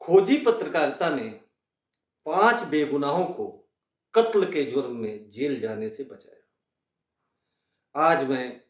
खोजी पत्रकारिता ने 5 बेगुनाहों को कत्ल के जुर्म में जेल जाने से बचाया। आज मैं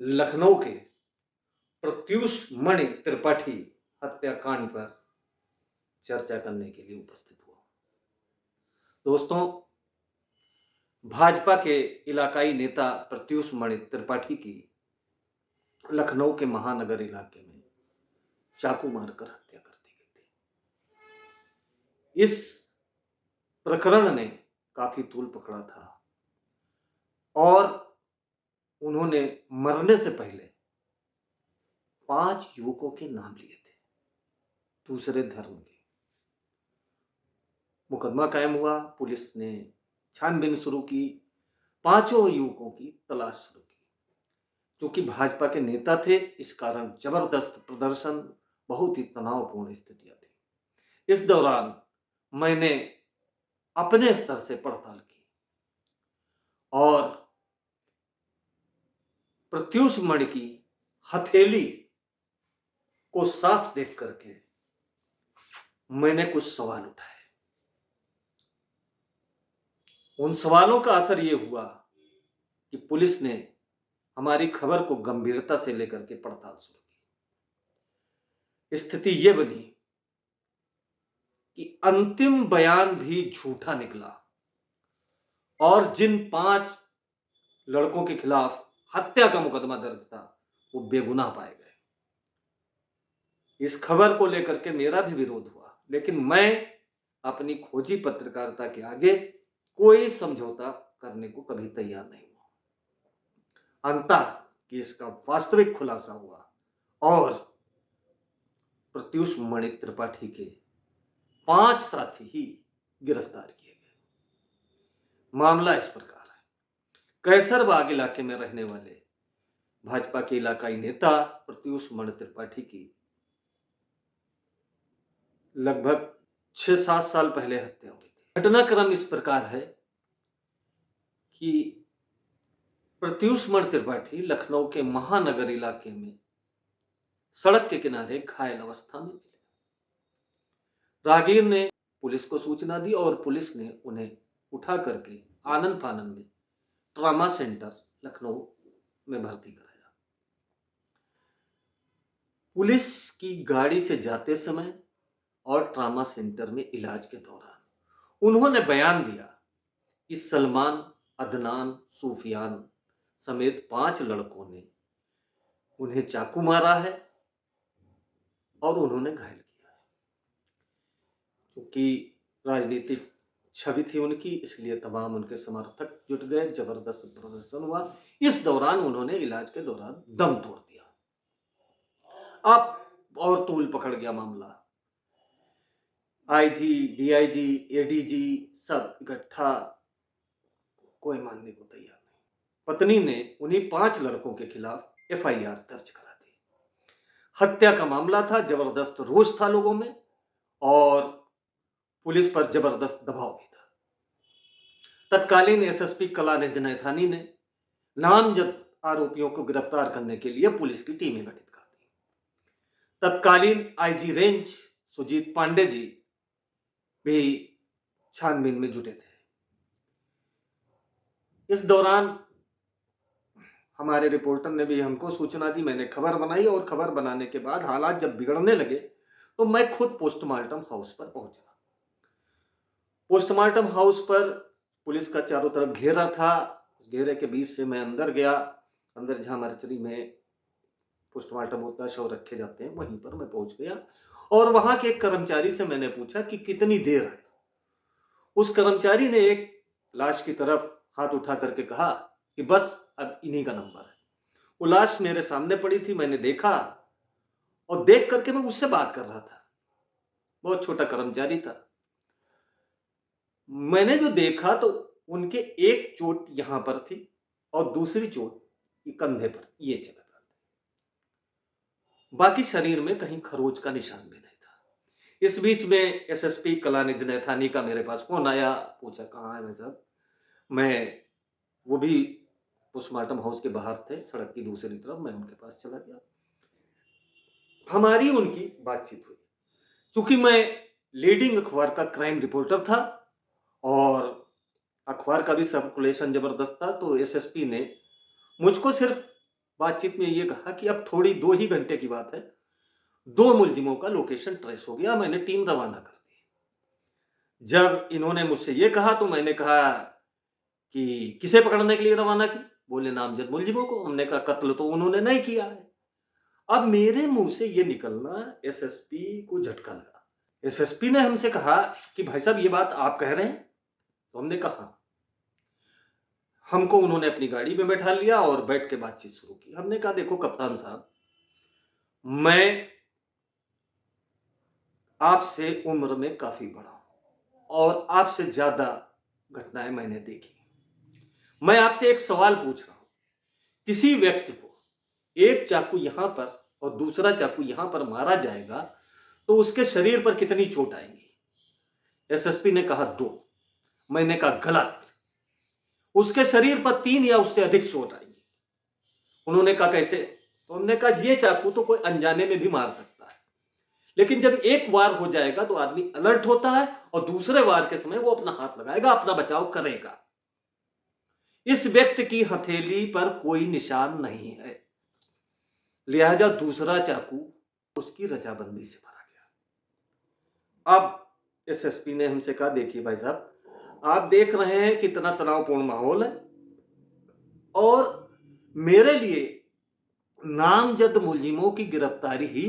लखनऊ के प्रत्यूष मणि त्रिपाठी हत्याकांड पर चर्चा करने के लिए उपस्थित हुआ। दोस्तों, भाजपा के इलाकाई नेता प्रत्यूष मणि त्रिपाठी की लखनऊ के महानगर इलाके में चाकू मारकर हत्या कर दी गई थी। इस प्रकरण ने काफी तूल पकड़ा था और उन्होंने मरने से पहले 5 युवकों के नाम लिए थे, दूसरे धर्म के। मुकदमा कायम हुआ, पुलिस ने छानबीन शुरू की, 5 युवकों की तलाश शुरू की। क्योंकि भाजपा के नेता थे, इस कारण जबरदस्त प्रदर्शन, बहुत ही तनावपूर्ण स्थितियां थी। इस दौरान मैंने अपने स्तर से पड़ताल की और प्रत्यूष मणि की हथेली को साफ देख करके मैंने कुछ सवाल उठाए। उन सवालों का असर यह हुआ कि पुलिस ने हमारी खबर को गंभीरता से लेकर के पड़ताल शुरू की। स्थिति यह बनी कि अंतिम बयान भी झूठा निकला और जिन 5 लड़कों के खिलाफ हत्या का मुकदमा दर्ज था, वो बेगुनाह पाए गए। इस खबर को लेकर के मेरा भी विरोध हुआ, लेकिन मैं अपनी खोजी पत्रकारिता के आगे कोई समझौता करने को कभी तैयार नहीं हुआ। अंततः कि इसका वास्तविक खुलासा हुआ और प्रत्यूष मणि त्रिपाठी के 5 साथी ही गिरफ्तार किए गए। मामला इस प्रकार है। कैसरबाग इलाके में रहने वाले भाजपा के इलाकाई नेता प्रत्यूष मणि त्रिपाठी की लगभग 6-7 साल पहले हत्या हुई थी। घटनाक्रम इस प्रकार है कि प्रत्यूष मणि त्रिपाठी लखनऊ के महानगर इलाके में सड़क के किनारे घायल अवस्था में मिले। राहगीर ने पुलिस को सूचना दी और पुलिस ने उन्हें उठा करके आनन फानन में ट्रॉमा सेंटर लखनऊ में भर्ती कराया। पुलिस की गाड़ी से जाते समय और ट्रॉमा सेंटर में इलाज के दौरान उन्होंने बयान दिया कि सलमान, अदनान, सूफियान समेत 5 लड़कों ने उन्हें चाकू मारा है और उन्होंने घायल किया है। क्योंकि राजनीतिक छवि थी उनकी, इसलिए तमाम उनके समर्थक जुट गए, जबरदस्त प्रदर्शन हुआ। इस दौरान उन्होंने इलाज के दौरान दम तोड़ दिया। अब और तूल पकड़ गया मामला। आईजी, डीआईजी, एडीजी सब इकट्ठा, कोई मानने को तैयार नहीं। पत्नी ने उन्हीं 5 लड़कों के खिलाफ एफआईआर दर्ज करा दी। हत्या का मामला था, जबरदस्त रोष था लोगों में और पुलिस पर जबरदस्त दबाव भी था। तत्कालीन एसएसपी कलानिधि नैथानी ने नामजद आरोपियों को गिरफ्तार करने के लिए पुलिस की टीमें गठित कर दी। तत्कालीन आईजी रेंज सुजीत पांडे जी भी छानबीन में जुटे थे। इस दौरान हमारे रिपोर्टर ने भी हमको सूचना दी, मैंने खबर बनाई और खबर बनाने के बाद हालात जब बिगड़ने लगे तो मैं खुद पोस्टमार्टम हाउस पर पहुंचा। पोस्टमार्टम हाउस पर पुलिस का चारों तरफ घेरा था। घेरे के बीच से मैं अंदर गया। अंदर जहां मर्चरी में पोस्टमार्टम होता है, शव रखे जाते हैं, वहीं पर मैं पहुंच गया और वहां के एक कर्मचारी से मैंने पूछा कि कितनी देर है। उस कर्मचारी ने एक लाश की तरफ हाथ उठा करके कहा कि बस अब इन्हीं का नंबर है। वो लाश मेरे सामने पड़ी थी, मैंने देखा और देख करके मैं उससे बात कर रहा था। बहुत छोटा कर्मचारी था। मैंने जो देखा तो उनके एक चोट यहां पर थी और दूसरी चोट कंधे पर, ये जगह पर। बाकी शरीर में कहीं खरोच का निशान भी नहीं था। इस बीच में एसएसपी कलानिधि नैथानी का मेरे पास फोन आया। पूछा कहाँ है मैं साहब। मैं, वो भी पोस्टमार्टम हाउस के बाहर थे, सड़क की दूसरी तरफ। मैं उनके पास चला गया। हमारी उनकी बातचीत हुई। चूंकि मैं लीडिंग अखबार का क्राइम रिपोर्टर था और अखबार का भी सर्कुलेशन जबरदस्त था, तो एसएसपी ने मुझको सिर्फ बातचीत में ये कहा कि अब थोड़ी 2 ही घंटे की बात है, 2 मुलजिमों का लोकेशन ट्रेस हो गया, मैंने टीम रवाना कर दी। जब इन्होंने मुझसे ये कहा तो मैंने कहा कि किसे पकड़ने के लिए रवाना की? बोले नामजद मुलजिमों को। हमने कहा कत्ल तो उन्होंने नहीं किया है। अब मेरे मुंह से ये निकलना एसएसपी को झटका लगा। एसएसपी ने हमसे कहा कि भाई साहब ये बात आप कह रहे हैं? तो हमने कहा हाँ। हमको उन्होंने अपनी गाड़ी में बैठा लिया और बैठ के बातचीत शुरू की। हमने कहा देखो कप्तान साहब, मैं आपसे उम्र में काफी बड़ा हूं और आपसे ज्यादा घटनाएं मैंने देखी। मैं आपसे एक सवाल पूछ रहा हूं, किसी व्यक्ति को एक चाकू यहां पर और दूसरा चाकू यहां पर मारा जाएगा तो उसके शरीर पर कितनी चोट आएगी? एसएसपी ने कहा 2। मैंने कहा गलत, उसके शरीर पर 3 या उससे अधिक चोट आएगी। उन्होंने कहा कैसे? तो हमने कहा ये चाकू तो कोई अनजाने में भी मार सकता है, लेकिन जब एक वार हो जाएगा तो आदमी अलर्ट होता है और दूसरे वार के समय वो अपना हाथ लगाएगा, अपना बचाव करेगा। इस व्यक्ति की हथेली पर कोई निशान नहीं है, लिहाजा दूसरा चाकू उसकी रजाबंदी से मारा गया। अब एसएसपी ने हमसे कहा देखिए भाई साहब, आप देख रहे हैं कितना तनावपूर्ण माहौल है और मेरे लिए नामजद मुलजिमों की गिरफ्तारी ही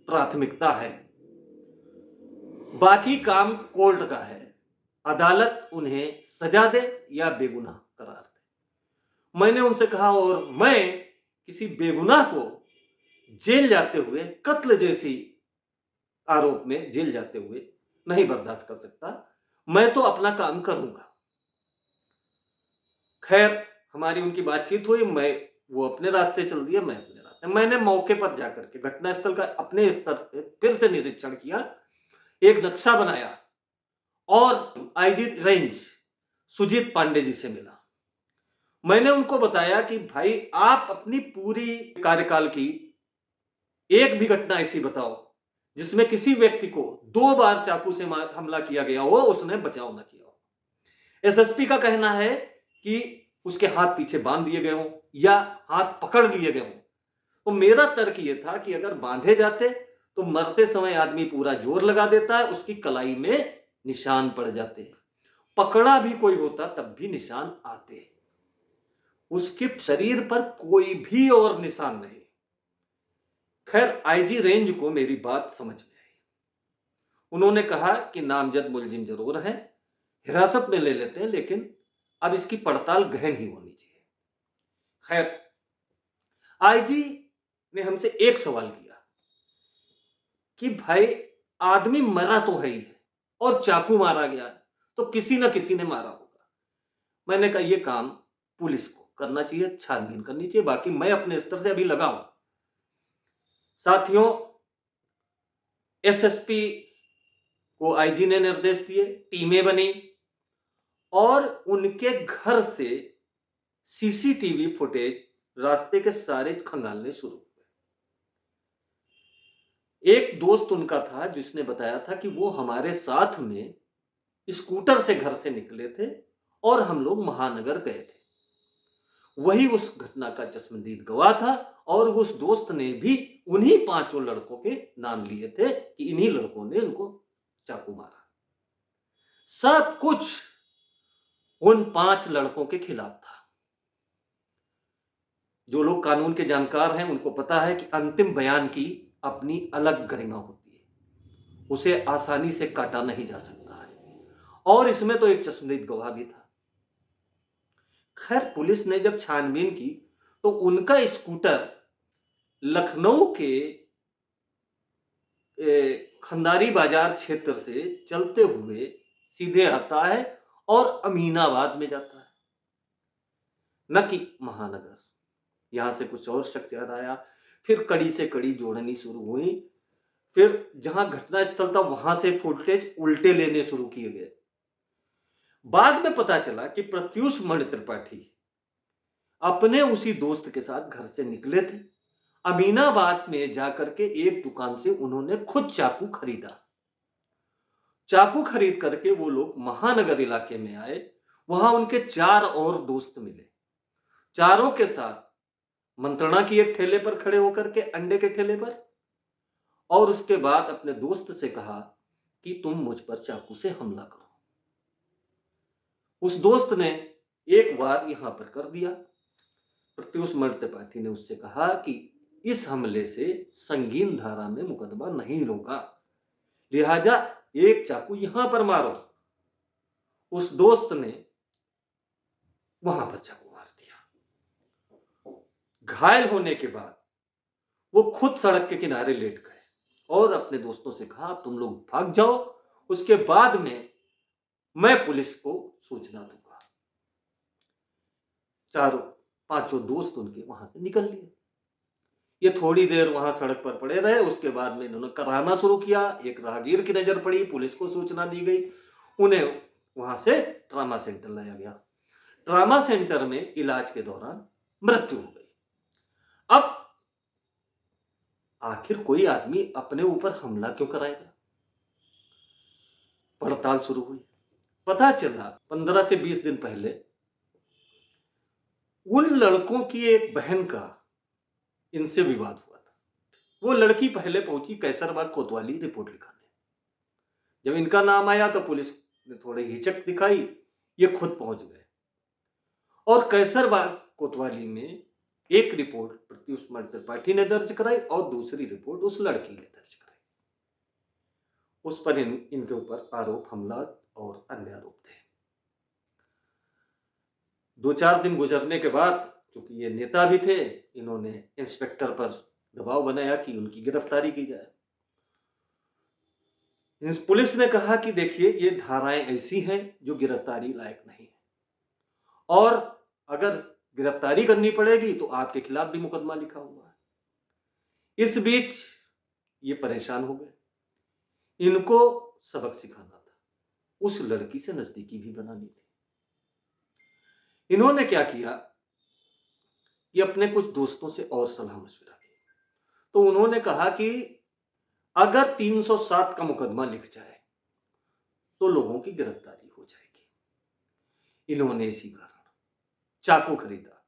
प्राथमिकता है, बाकी काम कोर्ट का है। अदालत उन्हें सजा दे या बेगुनाह करार दे। मैंने उनसे कहा और मैं किसी बेगुनाह को जेल जाते हुए, कत्ल जैसी आरोप में जेल जाते हुए नहीं बर्दाश्त कर सकता। मैं तो अपना काम करूंगा। खैर हमारी उनकी बातचीत हुई, वो अपने रास्ते चल दिए, मैं अपने रास्ते। मैंने मौके पर जाकर के घटनास्थल का अपने स्तर से फिर से निरीक्षण किया, एक नक्शा बनाया और आईजी रेंज सुजीत पांडे जी से मिला। मैंने उनको बताया कि भाई आप अपनी पूरी कार्यकाल की एक भी घटना ऐसी बताओ जिसमें किसी व्यक्ति को 2 बार चाकू से हमला किया गया हो, उसने बचाव न किया हो। एसएसपी का कहना है कि उसके हाथ पीछे बांध दिए गए हों या हाथ पकड़ लिए गए हों। तो मेरा तर्क यह था कि अगर बांधे जाते तो मरते समय आदमी पूरा जोर लगा देता है, उसकी कलाई में निशान पड़ जाते। पकड़ा भी कोई होता तब भी निशान आते। उसके शरीर पर कोई भी और निशान नहीं। खैर आईजी रेंज को मेरी बात समझ में आई। उन्होंने कहा कि नामजद मुलजिम जरूर है, हिरासत में ले लेते हैं, लेकिन अब इसकी पड़ताल गहन ही होनी चाहिए। खैर आईजी ने हमसे एक सवाल किया कि भाई आदमी मरा तो है ही और चाकू मारा गया है, तो किसी ना किसी ने मारा होगा। मैंने कहा यह काम पुलिस को करना चाहिए, छानबीन करनी चाहिए, बाकी मैं अपने स्तर से अभी लगा हूं। साथियों, एसएसपी को आईजी ने निर्देश दिए, टीमें बनी और उनके घर से सीसीटीवी फुटेज रास्ते के सारे खंगालने शुरू हुए। एक दोस्त उनका था जिसने बताया था कि वो हमारे साथ में स्कूटर से घर से निकले थे और हम लोग महानगर गए थे। वही उस घटना का चश्मदीद गवाह था और उस दोस्त ने भी उन्हीं 5 लड़कों के नाम लिए थे कि इन्हीं लड़कों ने उनको चाकू मारा। सब कुछ उन 5 लड़कों के खिलाफ था। जो लोग कानून के जानकार हैं उनको पता है कि अंतिम बयान की अपनी अलग गरिमा होती है, उसे आसानी से काटा नहीं जा सकता है और इसमें तो एक चश्मदीद गवाह भी था। खैर पुलिस ने जब छानबीन की तो उनका स्कूटर लखनऊ के खंदारी बाजार क्षेत्र से चलते हुए सीधे आता है और अमीनाबाद में जाता है, न कि महानगर। यहां से कुछ और शख्स आया, फिर कड़ी से कड़ी जोड़नी शुरू हुई, फिर जहां घटनास्थल था वहां से फुटेज उल्टे लेने शुरू किए गए। बाद में पता चला कि प्रत्युष मणि त्रिपाठी अपने उसी दोस्त के साथ घर से निकले थे। अमीनाबाद में जाकर के एक दुकान से उन्होंने खुद चाकू खरीदा चाकू खरीद करके वो लोग महानगर इलाके में आए। वहां उनके 4 और दोस्त मिले। चारों के साथ मंत्रणा की एक ठेले पर खड़े होकर के, अंडे के ठेले पर, और उसके बाद अपने दोस्त से कहा कि तुम मुझ पर चाकू से हमला करो। उस दोस्त ने एक बार यहां पर कर दिया। प्रत्युष मर्द त्रिपाठी ने उससे कहा कि इस हमले से संगीन धारा में मुकदमा नहीं होगा, लिहाजा एक चाकू यहां पर मारो। उस दोस्त ने वहां पर चाकू मार दिया। घायल होने के बाद वो खुद सड़क के किनारे लेट गए और अपने दोस्तों से कहा, तुम लोग भाग जाओ, उसके बाद में मैं पुलिस को सूचना दूंगा। चारों पांचों दोस्त उनके वहां से निकल लिए। ये थोड़ी देर वहां सड़क पर पड़े रहे। उसके बाद में इन्होंने कराना शुरू किया। एक राहगीर की नजर पड़ी, पुलिस को सूचना दी गई, उन्हें वहां से ट्रामा सेंटर लाया गया। ट्रामा सेंटर में इलाज के दौरान मृत्यु हो गई। अब आखिर कोई आदमी अपने ऊपर हमला क्यों कराएगा? पड़ताल शुरू हुई। पता चला 15 से 20 दिन पहले उन लड़कों की एक बहन का इनसे विवाद हुआ था। वो लड़की पहले पहुंची कैसरबाग कोतवाली रिपोर्ट लिखाने। जब इनका नाम आया तो पुलिस ने थोड़ी हिचक दिखाई। ये खुद पहुंच गए और कैसरबाग कोतवाली में एक रिपोर्ट प्रत्युष त्रिपाठी ने दर्ज कराई और दूसरी रिपोर्ट उस लड़की ने दर्ज कराई। उस पर इनके ऊपर आरोप, हमला और अन्य आरोप थे। 2-4 दिन गुजरने के बाद, क्योंकि ये नेता भी थे, इन्होंने इंस्पेक्टर पर दबाव बनाया कि उनकी गिरफ्तारी की जाए। पुलिस ने कहा कि देखिए, ये धाराएं ऐसी हैं जो गिरफ्तारी लायक नहीं है, और अगर गिरफ्तारी करनी पड़ेगी तो आपके खिलाफ भी मुकदमा लिखा हुआ है। इस बीच ये परेशान हो गए। इनको सबक सिखाना था, उस लड़की से नजदीकी भी बनानी थी। इन्होंने क्या किया कि अपने कुछ दोस्तों से और सलाह मशविरा की। तो उन्होंने कहा कि अगर 307 का मुकदमा लिख जाए तो लोगों की गिरफ्तारी हो जाएगी। इन्होंने इसी कारण चाकू खरीदा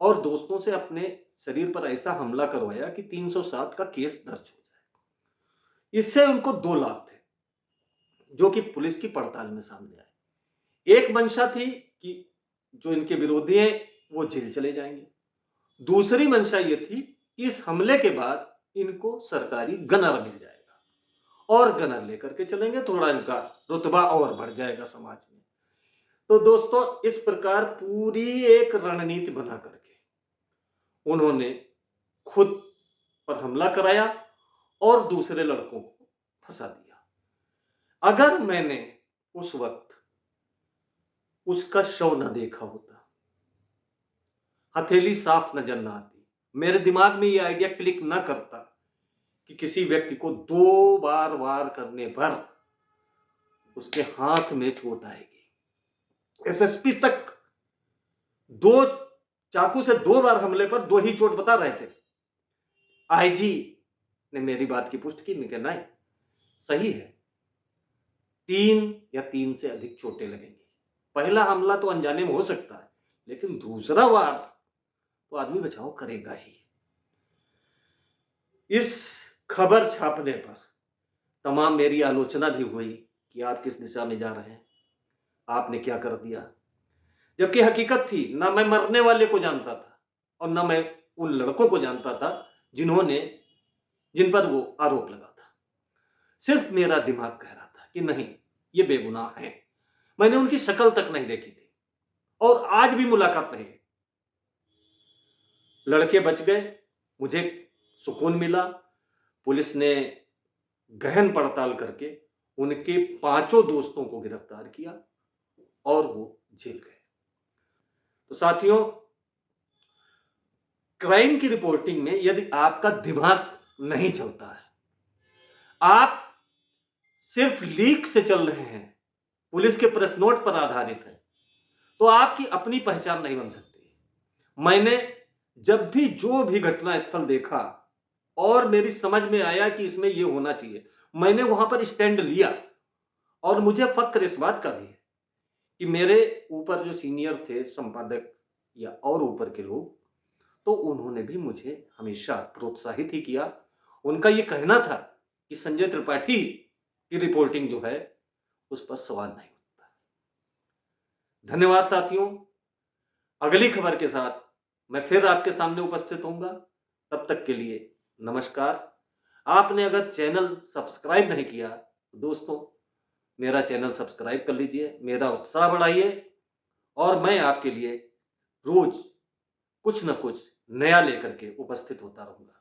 और दोस्तों से अपने शरीर पर ऐसा हमला करवाया कि 307 का केस दर्ज हो जाए। इससे उनको 2 लाभ थे, जो कि पुलिस की पड़ताल में सामने आए। एक मंशा थी कि जो इनके विरोधी हैं वो जेल चले जाएंगे। दूसरी मंशा ये थी कि इस हमले के बाद इनको सरकारी गनर मिल जाएगा और गनर लेकर के चलेंगे, थोड़ा इनका रुतबा और बढ़ जाएगा समाज में। तो दोस्तों, इस प्रकार पूरी एक रणनीति बना करके उन्होंने खुद पर हमला कराया और दूसरे लड़कों को फंसा दिया। अगर मैंने उस वक्त उसका शव न देखा होता, हथेली साफ नजर न आती, मेरे दिमाग में यह आइडिया क्लिक न करता कि किसी व्यक्ति को 2 बार वार करने पर उसके हाथ में चोट आएगी। एसएसपी तक 2 चाकू से 2 बार हमले पर 2 ही चोट बता रहे थे। आईजी ने मेरी बात की पुष्टि की, नहीं नहीं सही है, 3 या 3 से अधिक चोटें लगेंगी। पहला हमला तो अनजाने में हो सकता है, लेकिन दूसरा वार तो आदमी बचाव करेगा ही। इस खबर छापने पर तमाम मेरी आलोचना भी हुई कि आप किस दिशा में जा रहे हैं, आपने क्या कर दिया। जबकि हकीकत थी, ना मैं मरने वाले को जानता था और ना मैं उन लड़कों को जानता था जिन पर वो आरोप लगा था। सिर्फ मेरा दिमाग कह रहा था कि नहीं, ये बेगुनाह हैं। मैंने उनकी शक्ल तक नहीं देखी थी और आज भी मुलाकात नहीं है। लड़के बच गए, मुझे सुकून मिला। पुलिस ने गहन पड़ताल करके उनके 5 दोस्तों को गिरफ्तार किया और वो जेल गए। तो साथियों, क्राइम की रिपोर्टिंग में यदि आपका दिमाग नहीं चलता है, आप सिर्फ लीक से चल रहे हैं, पुलिस के प्रेस नोट पर आधारित है, तो आपकी अपनी पहचान नहीं बन सकती। मैंने जब भी जो भी घटना स्थल देखा और मेरी समझ में आया कि इसमें यह होना चाहिए, मैंने वहां पर स्टैंड लिया और मुझे फ़ख्र इस बात का भी है कि मेरे ऊपर जो सीनियर थे संपादक या और ऊपर के लोग, तो उन्होंने भी मुझे हमेशा प्रोत्साहित ही किया। उनका ये कहना था कि संजय त्रिपाठी की रिपोर्टिंग जो है, उस पर सवाल नहीं उठता। धन्यवाद साथियों। अगली खबर के साथ मैं फिर आपके सामने उपस्थित होऊँगा। तब तक के लिए नमस्कार। आपने अगर चैनल सब्सक्राइब नहीं किया, तो दोस्तों मेरा चैनल सब्सक्राइब कर लीजिए, मेरा उत्साह बढ़ाइए और मैं आपके लिए रोज़ कुछ न कुछ नया लेकर के उपस्थित होता रहूँगा।